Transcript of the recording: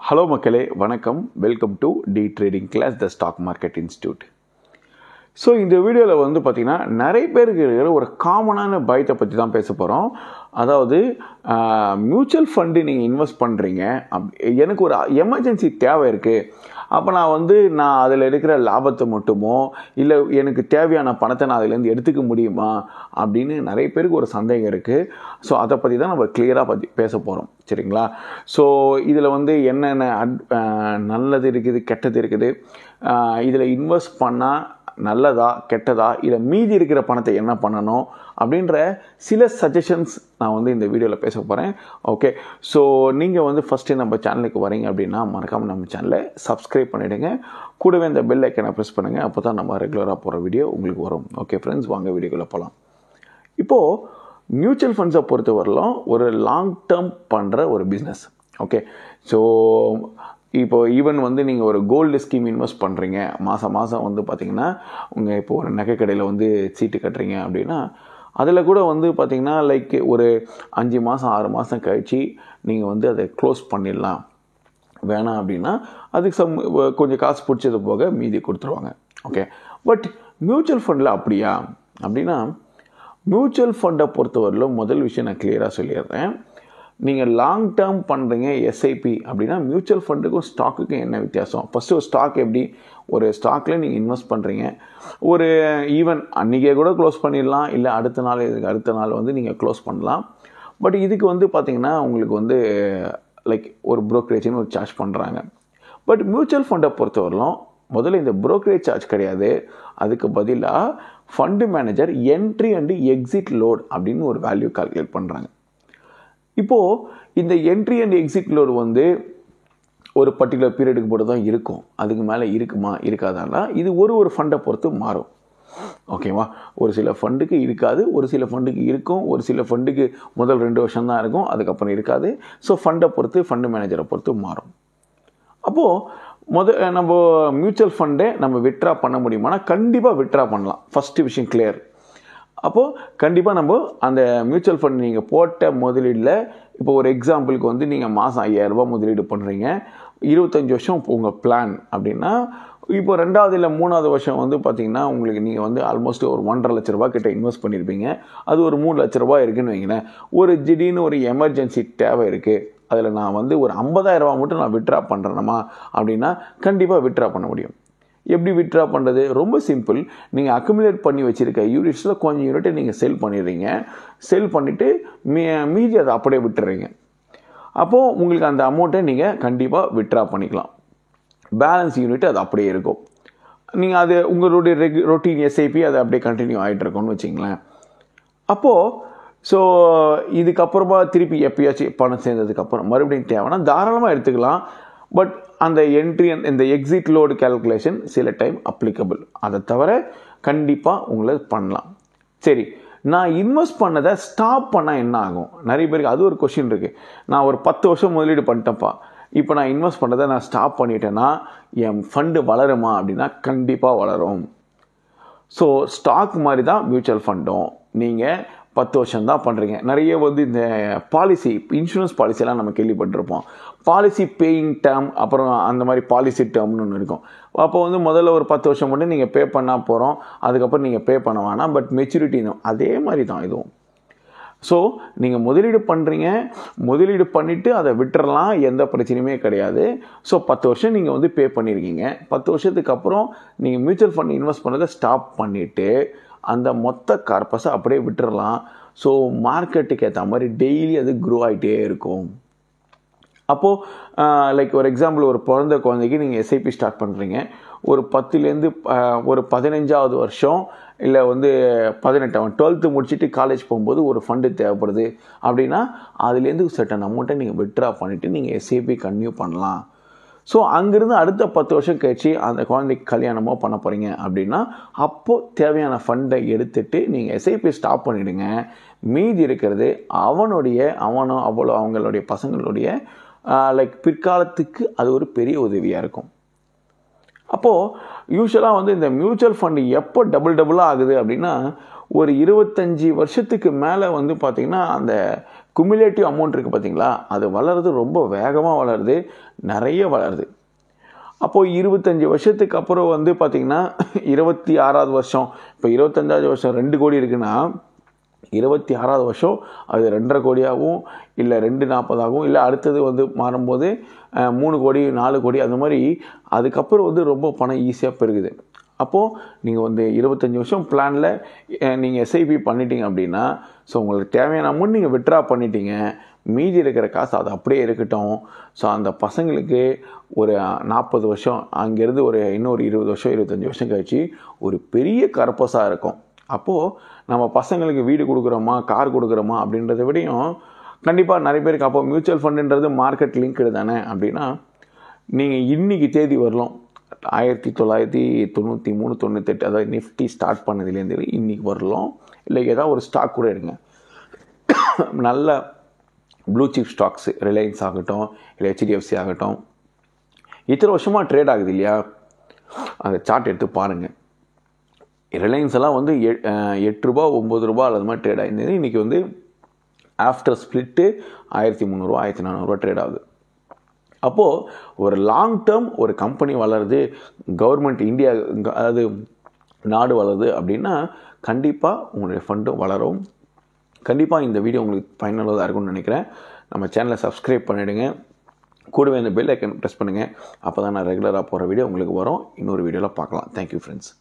Hello மக்களே, வணக்கம். Welcome to the trading class, the stock market institute. So இந்த வீடியோவில் வந்து பார்த்திங்கன்னா நிறைய பேருக்கு இருக்கிற ஒரு காமனான பயத்தை பற்றி தான் பேச போகிறோம். அதாவது மியூச்சுவல் ஃபண்டு நீங்கள் இன்வெஸ்ட் பண்ணுறீங்க, எனக்கு ஒரு எமர்ஜென்சி தேவை இருக்குது, அப்போ நான் அதில் இருக்கிற லாபத்தை மட்டுமோ இல்லை எனக்கு தேவையான பணத்தை நான் அதிலேருந்து எடுத்துக்க முடியுமா அப்படின்னு நிறைய பேருக்கு ஒரு சந்தேகம் இருக்குது. ஸோ அதை பற்றி தான் நம்ம கிளியராக பேச போகிறோம், சரிங்களா? ஸோ இதில் வந்து என்னென்ன நல்லது இருக்குது, கெட்டது இருக்குது, இதில் இன்வெஸ்ட் பண்ணால் நல்லதா கெட்டதா, இல்லை மீதி இருக்கிற பணத்தை என்ன பண்ணணும் அப்படின்ற சில சஜஷன்ஸ் நான் வந்து இந்த வீடியோவில் பேச போகிறேன். ஓகே, ஸோ நீங்கள் வந்து ஃபஸ்ட்டு நம்ம சேனலுக்கு வரீங்க அப்படின்னா மறக்காமல் நம்ம சேனலை சப்ஸ்கிரைப் பண்ணிவிடுங்க. கூடவே இந்த பெல் ஐக்கனை ப்ரெஸ் பண்ணுங்கள், அப்போ தான் நம்ம ரெகுலராக போகிற வீடியோ உங்களுக்கு வரும். ஓகே ஃப்ரெண்ட்ஸ், வாங்க வீடியோக்குள்ளே போகலாம். இப்போது மியூச்சுவல் ஃபண்ட்ஸை பொறுத்தவரையிலும் ஒரு லாங் டேர்ம் பண்ணுற ஒரு பிஸ்னஸ். ஓகே, ஸோ இப்போது ஈவன் வந்து நீங்கள் ஒரு கோல்டு ஸ்கீம் இன்வெஸ்ட் பண்ணுறீங்க, மாதம் வந்து பார்த்திங்கன்னா உங்கள் இப்போ ஒரு நகை கடையில் வந்து சீட்டு கட்டுறீங்க அப்படின்னா அதில் கூட வந்து பார்த்திங்கன்னா லைக் ஒரு 5 மாதம் 6 மாதம் கழித்து நீங்கள் வந்து அதை க்ளோஸ் பண்ணிடலாம். வேணாம் அப்படின்னா அதுக்கு கொஞ்சம் காசு பிடிச்சது போக மீதி கொடுத்துருவாங்க. ஓகே, பட் மியூச்சுவல் ஃபண்டில் அப்படியா அப்படின்னா, மியூச்சுவல் ஃபண்டை பொறுத்தவரையிலும் முதல் விஷயம் நான் கிளியராக சொல்லிடுறேன். நீங்கள் லாங் டேர்ம் பண்ணுறீங்க எஸ்ஐபி அப்படின்னா மியூச்சுவல் ஃபண்டுக்கும் ஸ்டாக்குக்கும் என்ன வித்தியாசம்? ஃபஸ்ட்டு ஒரு ஸ்டாக் எப்படி, ஒரு ஸ்டாக்கில் நீங்கள் இன்வெஸ்ட் பண்ணுறீங்க, ஒரு ஈவன் அன்றைக்கே கூட க்ளோஸ் பண்ணிடலாம், இல்லை அடுத்த நாள் வந்து நீங்கள் க்ளோஸ் பண்ணலாம். பட் இதுக்கு வந்து பார்த்திங்கன்னா உங்களுக்கு வந்து லைக் ஒரு ப்ரோக்கரேஜ்னு ஒரு சார்ஜ் பண்ணுறாங்க. பட் மியூச்சுவல் ஃபண்டை பொறுத்தவரையிலும் முதல்ல இந்த ப்ரோக்கரேஜ் சார்ஜ் கிடையாது, அதுக்கு பதிலாக fund manager entry and exit load அப்படின்னு ஒரு வேல்யூ கால்குலேட் பண்ணுறாங்க. இப்போது இந்த என்ட்ரி அண்ட் எக்ஸிட் லோடு வந்து ஒரு பர்டிகுலர் பீரியடுக்கு போட்டு தான் இருக்கும், அதுக்கு மேலே இருக்குமா இருக்காதான்னா இது ஒரு ஃபண்டை பொறுத்து மாறும். ஓகேவா? ஒரு சில ஃபண்டுக்கு இருக்காது, ஒரு சில ஃபண்டுக்கு இருக்கும், ஒரு சில ஃபண்டுக்கு முதல் 2 வருஷம் தான் இருக்கும், அதுக்கப்புறம் இருக்காது. ஸோ ஃபண்டை பொறுத்து, ஃபண்டு மேனேஜரை பொறுத்து மாறும். அப்போது நம்ம மியூச்சுவல் ஃபண்டை நம்ம வித்ட்ரா பண்ண முடியுமானா கண்டிப்பாக வித்ட்ரா பண்ணலாம். ஃபஸ்ட்டு விஷயம் கிளியர். அப்போது கண்டிப்பாக நம்ம அந்த மியூச்சுவல் ஃபண்ட் நீங்கள் போட்ட முதலீடில், இப்போ ஒரு எக்ஸாம்பிளுக்கு வந்து நீங்கள் மாதம் 5000 ரூபாய் முதலீடு பண்ணுறீங்க, 25 வருஷம் உங்கள் பிளான் அப்படின்னா, இப்போ 2வது இல்லை 3வது வருஷம் வந்து பார்த்திங்கன்னா உங்களுக்கு நீங்கள் வந்து ஆல்மோஸ்ட் ஒரு 1.5 லட்ச ரூபா கிட்ட இன்வெஸ்ட் பண்ணியிருப்பீங்க. அது ஒரு 3 லட்ச ரூபாய் இருக்குதுன்னு வைங்களேன். ஒரு திடீர்னு ஒரு எமர்ஜென்சி தேவை இருக்குது, அதில் நான் வந்து ஒரு 50,000 ரூபா மட்டும் நான் வித்ட்ரா பண்ணுறேனமா அப்படின்னா கண்டிப்பாக வித்ட்ரா பண்ண முடியும். எப்படி வித்ட்ரா பண்ணுறது? ரொம்ப சிம்பிள். நீங்கள் அக்குமுலேட் பண்ணி வச்சுருக்க யூனிட்ஸில் கொஞ்சம் யூனிட்டை நீங்கள் செல் பண்ணிடுறீங்க. செல் பண்ணிவிட்டு மீதி அதை அப்படியே விட்டுறீங்க. அப்போது உங்களுக்கு அந்த அமௌண்ட்டை நீங்கள் கண்டிப்பாக வித்ட்ரா பண்ணிக்கலாம். பேலன்ஸ் யூனிட் அது அப்படியே இருக்கும். நீங்கள் அது உங்களுடைய ரொட்டீன் எஸ்ஐபி அது அப்படியே கண்டினியூ ஆகிட்டு இருக்கோன்னு வச்சிங்களேன். அப்போது ஸோ இதுக்கப்புறமா திருப்பி எப்பயாச்சும் பணம் சேர்ந்ததுக்கப்புறம் மறுபடியும் தேவைன்னா தாராளமாக எடுத்துக்கலாம். பட் அந்த என்ட்ரி இந்த எக்ஸிட் லோடு கேல்குலேஷன் சில டைம் அப்ளிகபிள். அதை தவிர கண்டிப்பாக உங்களை பண்ணலாம். சரி, நான் இன்வெஸ்ட் பண்ணதை ஸ்டாப் பண்ணால் என்ன ஆகும்? நிறைய பேருக்கு அது ஒரு கொஷின் இருக்குது. நான் ஒரு 10 வருஷம் முதலீடு பண்ணிட்டேன்ப்பா, இப்போ நான் இன்வெஸ்ட் பண்ணதை நான் ஸ்டாப் பண்ணிட்டேன்னா என் ஃபண்டு வளருமா அப்படின்னா கண்டிப்பாக வளரும். ஸோ ஸ்டாக் மாதிரி தான் மியூச்சுவல் ஃபண்டும். நீங்கள் 10 வருஷம் தான் பண்ணுறீங்க. நிறைய வந்து இந்த பாலிசி, இன்சூரன்ஸ் பாலிசியெல்லாம் நம்ம கேள்விப்பட்டிருப்போம். பாலிசி பேயிங் டேர்ம், அப்புறம் அந்த மாதிரி பாலிசி டேர்ம்னு ஒன்று இருக்கும். அப்போ வந்து முதல்ல ஒரு 10 வருஷம் மட்டும் நீங்கள் பே பண்ணால் போகிறோம், அதுக்கப்புறம் நீங்கள் பே பண்ண வேணாம். பட் மெச்சூரிட்டி அதே மாதிரி தான் இதுவும். ஸோ நீங்கள் முதலீடு பண்ணுறீங்க, முதலீடு பண்ணிவிட்டு அதை விட்டுறலாம், எந்த பிரச்சனையுமே கிடையாது. ஸோ 10 வருஷம் நீங்கள் வந்து பே பண்ணியிருக்கீங்க. 10 வருஷத்துக்கு அப்புறம் நீங்கள் மியூச்சுவல் ஃபண்ட் இன்வெஸ்ட் பண்ணதை ஸ்டாப் பண்ணிவிட்டு அந்த மொத்த கார்பஸை அப்படியே விட்டுறலாம். ஸோ மார்க்கெட்டுக்கு ஏற்ற மாதிரி டெய்லி அது க்ரோ ஆகிட்டே இருக்கும். அப்போது லைக் ஒரு எக்ஸாம்பிள், ஒரு குழந்தைக்கு நீங்கள் எஸ்ஐபி ஸ்டார்ட் பண்ணுறீங்க. ஒரு 10லேருந்து ஒரு 15வது வருஷம் இல்லை வந்து 18 12th முடிச்சுட்டு காலேஜ் போகும்போது ஒரு ஃபண்டு தேவைப்படுது அப்படின்னா அதுலேருந்து சர்டன் அமௌண்ட்டை நீங்கள் வித்ட்ரா பண்ணிவிட்டு நீங்கள் எஸ்ஐபி கன்டினியூ பண்ணலாம். ஸோ அங்கேருந்து அடுத்த 10 வருஷம் கழிச்சு அந்த குழந்தைக்கு கல்யாணமோ பண்ண போகிறீங்க அப்படின்னா அப்போது தேவையான ஃபண்டை எடுத்துகிட்டு நீங்கள் எஸ்ஐபி ஸ்டாப் பண்ணிவிடுங்க. மீதி இருக்கிறது அவங்களுடைய பசங்களுடைய லைக் பிற்காலத்துக்கு அது ஒரு பெரிய உதவியாக இருக்கும். அப்போது யூஸ்வலாக வந்து இந்த மியூச்சுவல் ஃபண்டு எப்போ டபுளாக ஆகுது அப்படின்னா ஒரு 25 வருஷத்துக்கு மேலே வந்து பார்த்திங்கன்னா அந்த குமுலேட்டிவ் அமௌண்ட் இருக்குது பார்த்தீங்களா, அது வளருது, ரொம்ப வேகமாக வளருது, நிறைய வளருது. அப்போது 25 வருஷத்துக்கு அப்புறம் வந்து பார்த்திங்கன்னா 26வது வருஷம், இப்போ 25வது வருஷம் 2 கோடி இருக்குன்னா 26வது வருஷம் அது 2.5 கோடியாகவும் இல்லை 240 இல்லை அடுத்தது வந்து மாறும்போது 3 கோடி 4 கோடி அந்த மாதிரி அதுக்கப்புறம் வந்து ரொம்ப பணம் ஈஸியாக பெருகுது. அப்போது நீங்கள் வந்து 25 வருஷம் பிளானில் நீங்கள் எஸ்ஐபி பண்ணிட்டீங்க அப்படின்னா, ஸோ உங்களுக்கு தேவையான அமௌண்ட் நீங்கள் விட்ரா பண்ணிட்டீங்க, மீதி இருக்கிற காசு அது அப்படியே இருக்கட்டும். ஸோ அந்த பசங்களுக்கு ஒரு 40 வருஷம் அங்கேருந்து ஒரு இன்னொரு 20 வருஷம் 25 வருஷம் கழிச்சு ஒரு பெரிய கர்பஸாக இருக்கும். அப்போது நம்ம பசங்களுக்கு வீடு கொடுக்குறோமா கார் கொடுக்குறோமா அப்படின்றத விடையும் கண்டிப்பாக நிறைய பேருக்கு அப்போ மியூச்சுவல் ஃபண்டுன்றது மார்க்கெட் லிங்க்டு தானே அப்படின்னா, நீங்கள் இன்றைக்கி தேதி வரலாம் 1993 98 அதாவது நிஃப்டி ஸ்டார்ட் பண்ணதுலேருந்து இன்றைக்கி வரலாம், இல்லை ஏதாவது ஒரு ஸ்டாக் கூட எடுங்க, நல்ல ப்ளூ சிப் ஸ்டாக்ஸு ரிலையன்ஸ் ஆகட்டும் இல்லை ஹெச்டிஎஃப்சி ஆகட்டும், இத்தனை வருஷமாக ட்ரேட் ஆகுது இல்லையா, அந்த சார்ட் எடுத்து பாருங்கள். ரிலையன்ஸ் எல்லாம் வந்து 8 ரூபா 9 ரூபா அது மாதிரி ட்ரேட் ஆகிருந்தது, இன்றைக்கி வந்து ஆஃப்டர் ஸ்ப்ளிட்டு 1300 1400 ட்ரேட் ஆகுது. அப்போது ஒரு லாங் டேர்ம் ஒரு கம்பெனி வளருது, கவர்மெண்ட் இந்தியா அதாவது நாடு வளருது அப்படின்னா கண்டிப்பாக உங்களுடைய ஃபண்டும் வளரும். கண்டிப்பாக இந்த வீடியோ உங்களுக்கு பயனுள்ளதாக இருக்கும்னு நினைக்கிறேன். நம்ம சேனலை சப்ஸ்கிரைப் பண்ணிவிடுங்க, கூடவே இந்த பெல் ஐக்கன் ப்ரெஸ் பண்ணுங்கள். அப்போ தான் நான் ரெகுலராக போகிற வீடியோ உங்களுக்கு வரும். இன்னொரு வீடியோவில் பார்க்கலாம். Thank you friends.